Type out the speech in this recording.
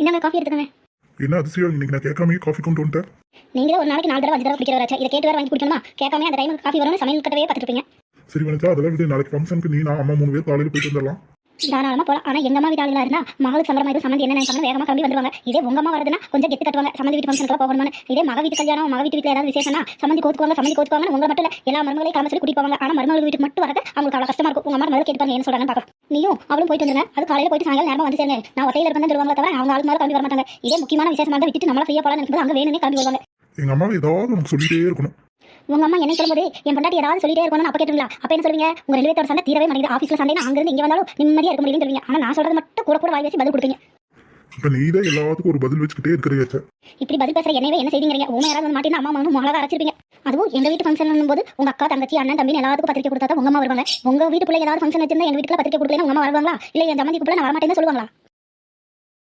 இந்தாங்க காஃபி எடுத்துக்கங்க. என்ன அதிசயம், இன்னைக்கு நான் கேட்காம காஃபி கொண்டு வந்துட்டேன். நீங்களே ஒரு நாளைக்கு 4 தடவை 5 தடவை குடிக்கிறவராச்சா? இதை கேட்டு வேற வாங்கி குடிக்கணுமா? கேட்காம அந்த டைமுக்கு காஃபி வரும்னு சமையல் கட்டவே பார்த்துட்டு இருப்பீங்க. சரி வனஜா, அதெல்லாம் விடு. நாளைக்கு ஃபங்க்ஷனுக்கு நீ நான் அம்மா 3 பேர் காலையில் போயிட்டு வந்துடலாம். தாராளமா போலாம். ஆனா எங்க அம்மா வீட்டு ஆளுங்களா இருந்தா மகளுக்கு சம்பளமா இது சம்மந்தி என்ன நினைச்சாங்க வேகமா கிளம்பி வந்துருவாங்க. இதே உங்க அம்மா வரதுன்னா கொஞ்சம் கெத்து கட்டுவாங்க. சம்மந்தி வீட்டு ஃபங்க்ஷனுக்கு போகணும்னு. இதே மக வீட்டு கல்யாணம், மக வீட்டுல ஏதாவது விசேஷம்னா சம்மந்தி கோத்துக்குவாங்க உங்களை மட்டும் இல்ல எல்லா மருமகளையும் கிளம்ப சொல்லி கூட்டிட்டு போவாங்க. ஆனா மருமகள் வீட்டுக்கு மட்டும் வரது அவங்களுக்கு அவ்வளவு கஷ்டமா இருக்கும். உங்க அம்மா முதல்ல கேட்டு பாருங்க என்ன சொல்றாங்கன்னு பாக்கலாம். நீயும் அவளும் போயிட்டு வந்துருங்க. அது காலையில போயிட்டு சாயங்காலம் நேரமா வந்து சேருங்க. நான் ஒத்தையில இருக்கேன் தருவாங்க தவிர அவங்க ஆளுக்கு மேல கிளம்பி வர மாட்டாங்க. இதே முக்கியமான விசேஷமா இருந்தா விட்டுட்டு நம்மள ஃப்ரீயா போலாம் நினைக்கும் அங்க வேணும்னே கிளம்பி வருவாங்க. எங்க அம்மாவை ஏதாவது உனக்கு சொல்லிட்டே இருக்கணும். உங்க அம்மா என்ன சொல்லும்போது என் பொண்டாட்டி ஏதாவது சொல்லிட்டே இருக்கணும் அப்ப கேட்டுங்களா? அப்ப என்ன சொல்லுவீங்க? உங்க 2 பேரோட சண்டை தீரவே மாட்டேங்குது. ஆஃபீஸ்ல சண்டை அங்க இருந்து இங்க வந்தாலும் நிம்மதியா இருக்க முடியும்னு சொல்லுவீங்க. ஆனா நான் சொல்றது மட்டும் கூட கூட வாய் பேசி பதில் கொடுப்பீங்க. இப்ப நீதான் எல்லாத்துக்கும் ஒரு பதில் வச்சுக்கிட்டே இருக்கிறீங்க. இப்படி பதில் பேசுற என்னவே என்ன செய்வீங்க? உண்மை யாராவது வந்து மாட்டினா அம்மா வந்து மகளா அரைச்சிருப்பீங்க. அதுவும் எங்க வீட்டு ஃபங்க்ஷன் போது உங்க அக்கா தங்கச்சி அண்ணன் தம்பி எல்லாத்துக்கும் பத்திரிக்கை கொடுத்தா உங்க அம்மா வருவாங்க. உங்க வீட்டுக்குள்ள ஏதாவது ஃபங்க்ஷன் வச்சிருந்தா எங்க வீட்டுல பத்திரிக்கை கொடுக்கல உங்க அம்மா வருவாங்களா? இல்ல என் ஜமந்திக்குள்ள நான் வரமாட்டேன்னு சொல்லுவாங்களா?